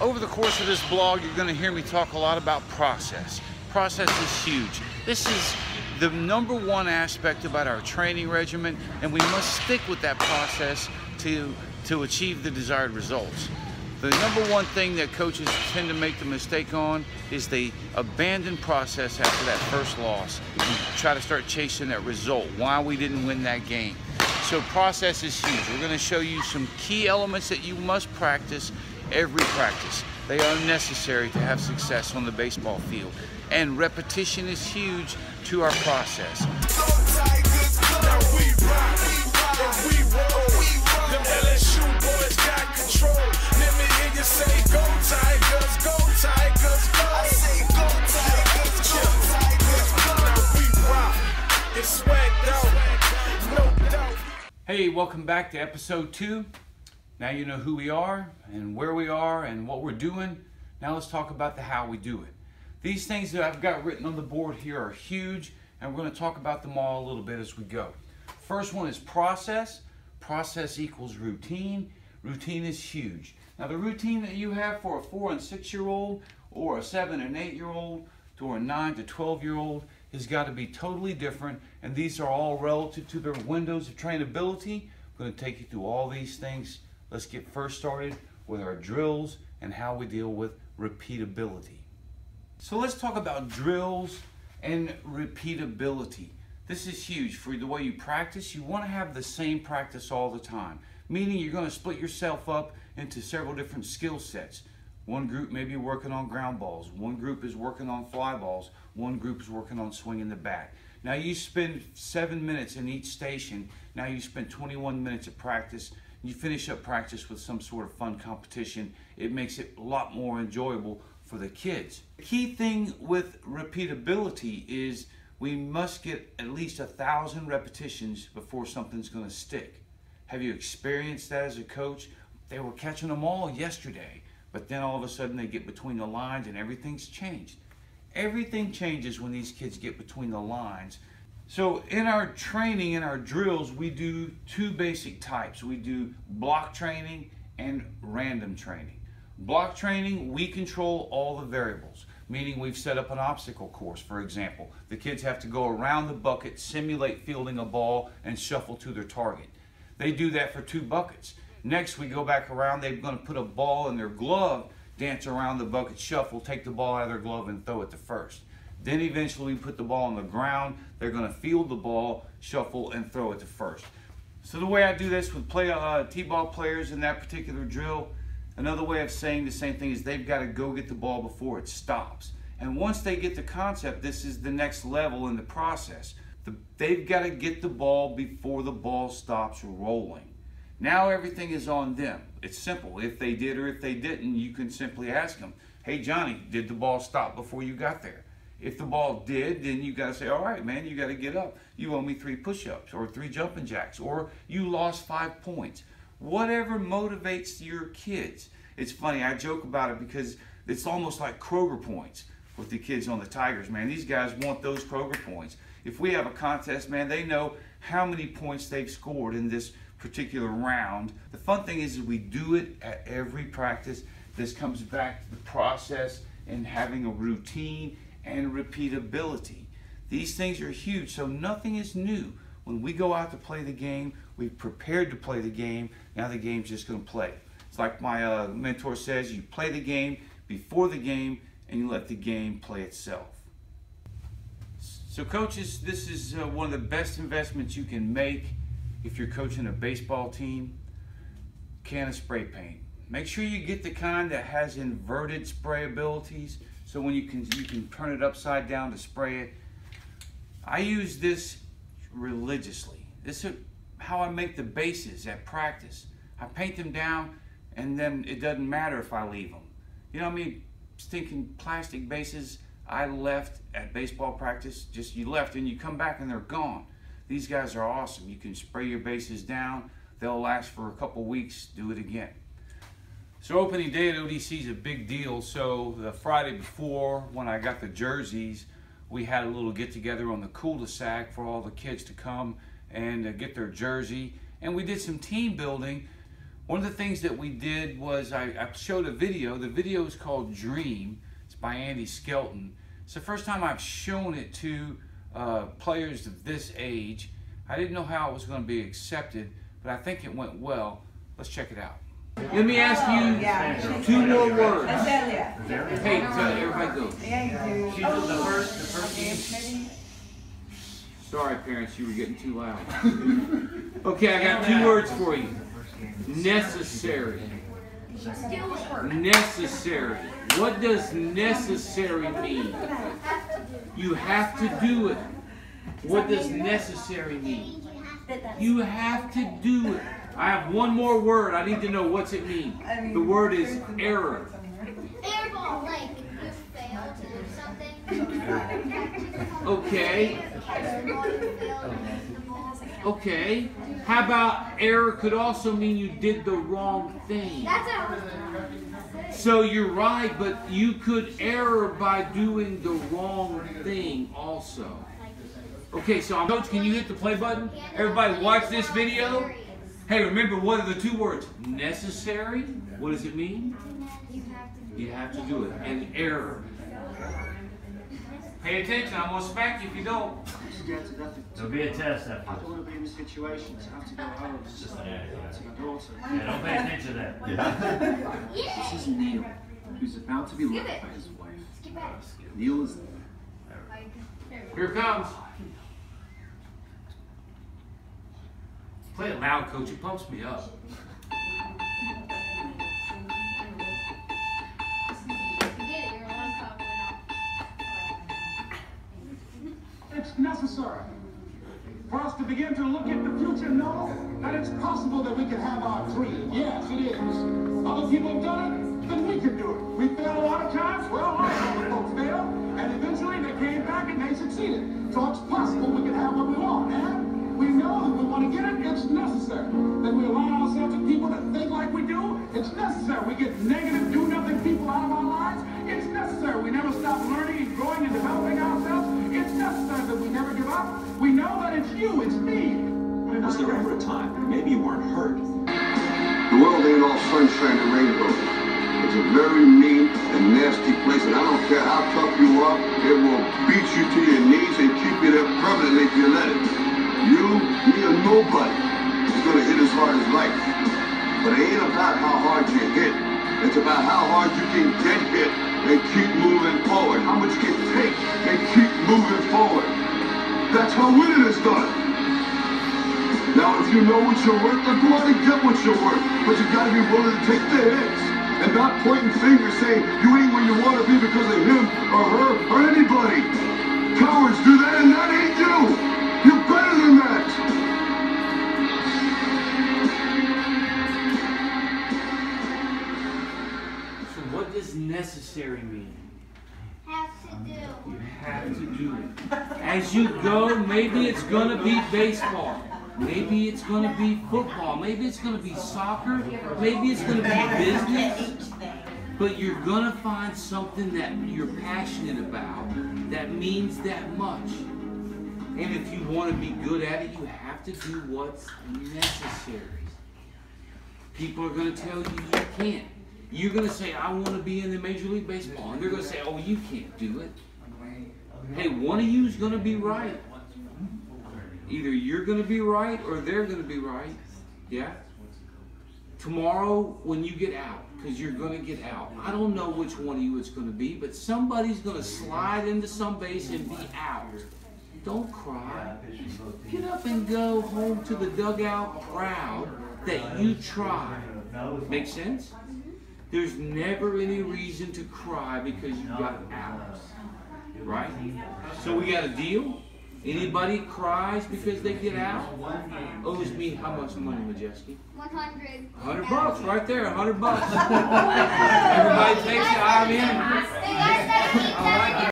Over the course of this blog, you're going to hear me talk a lot about process. Process is huge. This is the #1 aspect about our training regimen, and we must stick with that process to achieve the desired results. The #1 thing that coaches tend to make the mistake on is they abandon process after that first loss and try to start chasing that result, why we didn't win that game. So process is huge. We're going to show you some key elements that you must practice every practice. They are necessary to have success on the baseball field. And repetition is huge to our process. Hey, welcome back to episode 2. Now you know who we are and where we are and what we're doing. Now let's talk about the how we do it. These things that I've got written on the board here are huge, and we're going to talk about them all a little bit as we go. First one is process. Process equals routine. Routine is huge. Now the routine that you have for a 4- and 6-year-old or a 7- and 8-year-old or a 9- to 12-year-old has got to be totally different, and these are all relative to their windows of trainability. I'm going to take you through all these things. Let's get first started with our drills and how we deal with repeatability. So let's talk about drills and repeatability. This is huge for the way you practice. You want to have the same practice all the time, meaning you're going to split yourself up into several different skill sets. One group may be working on ground balls, one group is working on fly balls, one group is working on swinging the bat. Now you spend 7 minutes in each station, now you spend 21 minutes of practice. You finish up practice with some sort of fun competition. It makes it a lot more enjoyable for the kids. The key thing with repeatability is we must get at least 1,000 repetitions before something's going to stick. Have you experienced that as a coach? They were catching them all yesterday, but then all of a sudden they get between the lines and everything's changed. Everything changes when these kids get between the lines. So in our training, in our drills, we do 2 basic types. We do block training and random training. Block training, we control all the variables, meaning we've set up an obstacle course, for example. The kids have to go around the bucket, simulate fielding a ball, and shuffle to their target. They do that for 2 buckets. Next, we go back around, they're going to put a ball in their glove, dance around the bucket, shuffle, take the ball out of their glove, and throw it to first. Then eventually we put the ball on the ground. They're going to field the ball, shuffle, and throw it to first. So the way I do this with T-ball players in that particular drill, another way of saying the same thing is they've got to go get the ball before it stops. And once they get the concept, this is the next level in the process. They've got to get the ball before the ball stops rolling. Now everything is on them. It's simple. If they did or if they didn't, you can simply ask them, hey Johnny, did the ball stop before you got there? If the ball did, then you got to say, all right, man, you got to get up. You owe me 3 push-ups or 3 jumping jacks, or you lost 5 points. Whatever motivates your kids. It's funny, I joke about it because it's almost like Kroger points with the kids on the Tigers, man. These guys want those Kroger points. If we have a contest, man, they know how many points they've scored in this particular round. The fun thing is we do it at every practice. This comes back to the process and having a routine and repeatability. These things are huge, so nothing is new. When we go out to play the game, we've prepared to play the game. Now the game's just going to play. It's like my mentor says, you play the game before the game and you let the game play itself. So coaches, this is one of the best investments you can make if you're coaching a baseball team. Can of spray paint. Make sure you get the kind that has inverted spray abilities, so when you can turn it upside down to spray it. I use this religiously. This is how I make the bases at practice. I paint them down, and then it doesn't matter if I leave them. You know what I mean? Stinking plastic bases I left at baseball practice, just you left and you come back and they're gone. These guys are awesome. You can spray your bases down. They'll last for a couple weeks. Do it again. So opening day at ODC is a big deal. So the Friday before, when I got the jerseys, we had a little get together on the cul-de-sac for all the kids to come and get their jersey. And we did some team building One of the things that we did was I showed a video. The video is called Dream. It's by Andy Skelton. It's the first time I've shown it to players of this age. I didn't know how it was going to be accepted, but I think it went well. Let's check it out. Let me ask you 2 more words. Hey, tell everybody go. She's the first game. Sorry, parents, you were getting too loud. Okay, I got 2 words for you. Necessary. Necessary. What does necessary mean? You have to do it. What does necessary mean? You have to do it. I have 1 more word. I need to know what's it mean. The word is error. Airball, like you failed to do something. Okay. Okay. How about error could also mean you did the wrong thing? So you're right, but you could err by doing the wrong thing also. Okay, so Coach, can you hit the play button? Everybody watch this video. Hey, remember, what are the 2 words? Necessary. What does it mean? You have to do it. And error. Pay attention. I'm going to smack you if you don't. There'll be a test after I don't want to be in this situation, so I have to go home to my daughter. Yeah, don't pay attention to that. This is Neil, who's about to be left by his wife. Neil is... Here it comes. Play it loud, Coach. It pumps me up. It's necessary for us to begin to look at the future and know that it's possible that we can have our dream. Yes, it is. Other people have done it, then we can do it. We failed a lot of times. Well, a lot of other folks failed, and eventually they came back and they succeeded. So it's possible we can have what we want, and we know that we want to get it. It's necessary that we allow ourselves to people that think like we do. It's necessary we get negative, do-nothing people out of our lives. It's necessary we never stop learning and growing and developing ourselves. It's necessary that we never give up. We know that it's you, it's me. Was there ever a time maybe you weren't hurt? The world ain't all sunshine and rainbows. It's a very mean and nasty place, and I don't care how tough you are, it will beat you to your knees and keep you there permanently if you let it. You, me, or nobody is going to hit as hard as life. But it ain't about how hard you hit. It's about how hard you can get hit and keep moving forward. How much you can take and keep moving forward. That's how winning is done. Now, if you know what you're worth, then go out and get what you're worth. But you got to be willing to take the hits and not pointing fingers saying you ain't where you want to be because of him or her or anybody. Cowards do that, and that ain't you. You're better than that. So what does necessary mean? Have to do. You have to do it. As you go, maybe it's going to be baseball. Maybe it's going to be football. Maybe it's going to be soccer. Maybe it's going to be business. But you're going to find something that you're passionate about that means that much. And if you want to be good at it, you have to do what's necessary. People are going to tell you you can't. You're going to say, I want to be in the Major League Baseball. And they're going to say, oh, you can't do it. Hey, one of you is going to be right. Either you're going to be right or they're going to be right. Yeah? Tomorrow when you get out, because you're going to get out. I don't know which one of you it's going to be, but somebody's going to slide into some base and be out. Don't cry. Get up and go home to the dugout proud that you tried. Make sense? There's never any reason to cry because you got out. Right? So we got a deal? Anybody cries because they get out? Owes me how much money, Majeski? 100. $100 right there, $100. Everybody takes it. I'm in. They guys said I like it.